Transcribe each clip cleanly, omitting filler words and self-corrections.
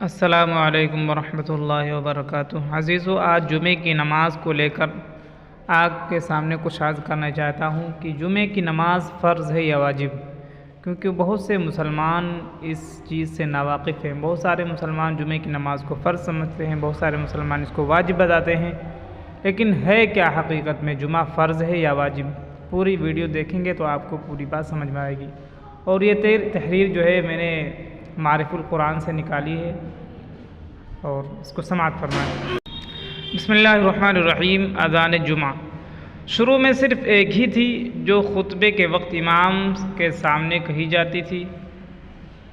अस्सलामु अलैकुम वरहमतुल्लाहि वबरकातुहू। अज़ीज़ों, आज जुमे की नमाज़ को लेकर आपके सामने कुछ अर्ज़ करना चाहता हूँ कि जुमे की नमाज़ फ़र्ज़ है या वाजिब, क्योंकि बहुत से मुसलमान इस चीज़ से नावाकिफ़ हैं। बहुत सारे मुसलमान जुमे की नमाज़ को फ़र्ज़ समझते हैं, बहुत सारे मुसलमान इसको वाजिब बताते हैं। लेकिन है क्या हकीकत में जुमा फ़र्ज़ है या वाजिब? पूरी वीडियो देखेंगे तो आपको पूरी बात समझ में आएगी। और ये तहरीर जो है मैंने मारिफुल कुरान से निकाली है और इसको समाअत फरमाएं। बिस्मिल्लाहिर्रहमानिर्रहीम। अज़ान जुमा शुरू में सिर्फ़ एक ही थी जो खुतबे के वक्त इमाम के सामने कही जाती थी।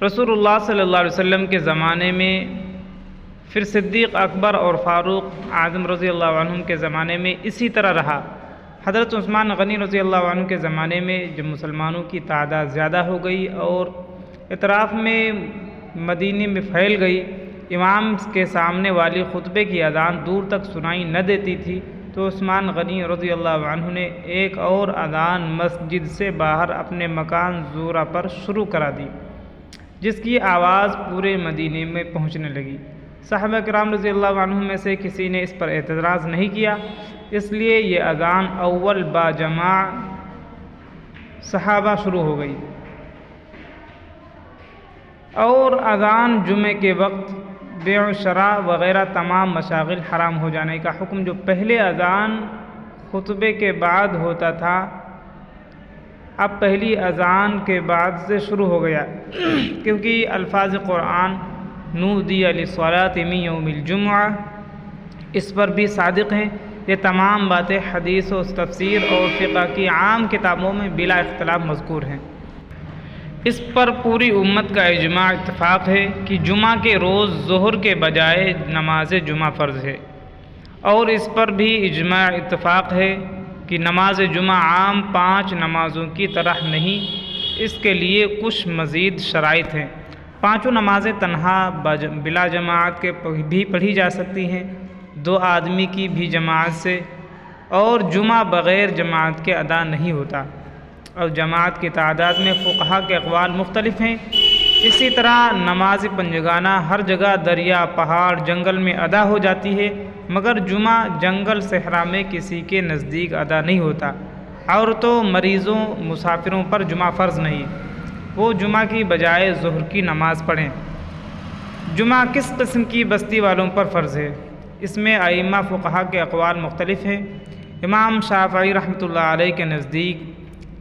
रसूलुल्लाह सल्लल्लाहु अलैहि वसल्लम के ज़माने में, फिर सिद्दीक़ अकबर और फ़ारूक आज़म रज़ियल्लाहु अन्हुम के ज़माने में इसी तरह रहा। हज़रत उस्मान गनी रज़ियल्लाहु अन्हु के ज़माने में जब मुसलमानों की तादाद ज़्यादा हो गई और इतराफ़ में मदीने में फैल गई, इमाम के सामने वाली खुतबे की अज़ान दूर तक सुनाई न देती थी, तो उस्मान गनी रज़ियल्लाहु अन्हु ने एक और अज़ान मस्जिद से बाहर अपने मकान ज़ूरा पर शुरू करा दी, जिसकी आवाज़ पूरे मदीने में पहुँचने लगी। सहाबा किराम रज़ियल्लाहु अन्हुम में से किसी ने इस पर एतराज़ नहीं किया, इसलिए ये अज़ान अव्वल बाजमा सहाबा शुरू हो गई। और अज़ान जुमे के वक्त बेअ शराब वग़ैरह तमाम मशागिल हराम हो जाने का हुक्म जो पहले अज़ान खुतबे के बाद होता था, अब पहली अज़ान के बाद से शुरू हो गया, क्योंकि अल्फाज़ कुरान नूदिया लिस्सलाति मिन यौमिल जुमुआ इस पर भी सादिक़ हैं। ये तमाम बातें हदीस और तफसीर और फ़िक़्ह की आम किताबों में बिला इख्तिलाफ़ मज़कूर हैं। इस पर पूरी उम्मत का इजमा इत्तफ़ाक़ है कि जुमा के रोज़ ज़ोहर के बजाय नमाज जुमा फ़र्ज़ है। और इस पर भी इजमा इत्तफ़ाक़ है कि नमाज जुमा आम 5 नमाज़ों की तरह नहीं, इसके लिए कुछ मज़ीद शराइत हैं। 5 नमाज़ें तन्हा बिला जमात के भी पढ़ी जा सकती हैं, 2 आदमी की भी जमात से, और जुमा बग़ैर जमात के अदा नहीं होता। और जमात की तादाद में फ़ुक़हा के अक़वाल मुख्तलिफ़ हैं। इसी तरह नमाज पंजगाना हर जगह दरिया, पहाड़, जंगल में अदा हो जाती है, मगर जुमा जंगल सहरा में किसी के नज़दीक अदा नहीं होता। औरतों, मरीज़ों, मुसाफिरों पर जुमा फ़र्ज़ नहीं, वो जुमा की बजाय ज़ोहर की नमाज़ पढ़ें। जुमा किस किस्म की बस्ती वालों पर फ़र्ज़ है, इसमें अइम्मा फ़ुक़हा के अक़वाल मुख्तलिफ़ हैं। इमाम शाफ़ई रहमतुल्लाह अलैह के नज़दीक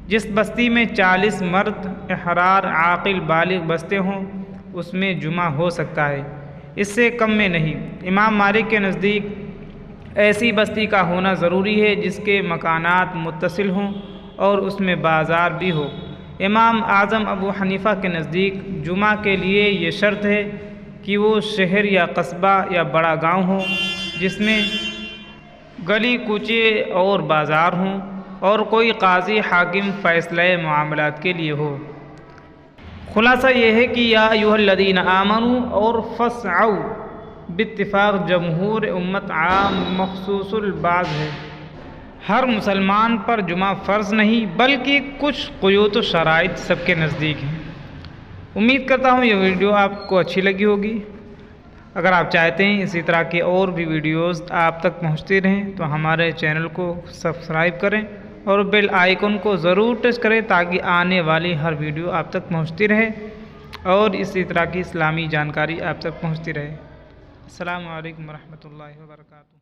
जिस बस्ती में 40 मर्द एहरार आक़िल बालिग़ बसते हों, उसमें जुमा हो सकता है, इससे कम में नहीं। इमाम मालिक के नज़दीक ऐसी बस्ती का होना ज़रूरी है जिसके मकानात मुत्तसिल हों और उसमें बाज़ार भी हो। इमाम आज़म अबू हनीफ़ा के नज़दीक जुमा के लिए ये शर्त है कि वो शहर या कस्बा या बड़ा गाँव हो, जिसमें गली कूचे और बाज़ार हों और कोई काज़ी हाकिम फ़ैसला मामलात के लिए हो। खुलासा ये है कि या अय्युहल्लज़ीना आमनू और फ़स्अऊ बित्तिफ़ाक़ जमहूर उम्मत आम मख़सूसुल बाज़ है। हर मुसलमान पर जुमा फ़र्ज़ नहीं, बल्कि कुछ क़ुयूद व शराइत सबके नज़दीक हैं। उम्मीद करता हूँ ये वीडियो आपको अच्छी लगी होगी। अगर आप चाहते हैं इसी तरह के और भी वीडियोज़ आप तक पहुँचती रहें तो हमारे चैनल को सब्सक्राइब करें और बेल आइकन को ज़रूर टच करें, ताकि आने वाली हर वीडियो आप तक पहुंचती रहे और इसी तरह की इस्लामी जानकारी आप तक पहुंचती रहे। अस्सलामु अलैकुम वरहमतुल्लाहि वबरकातुहू।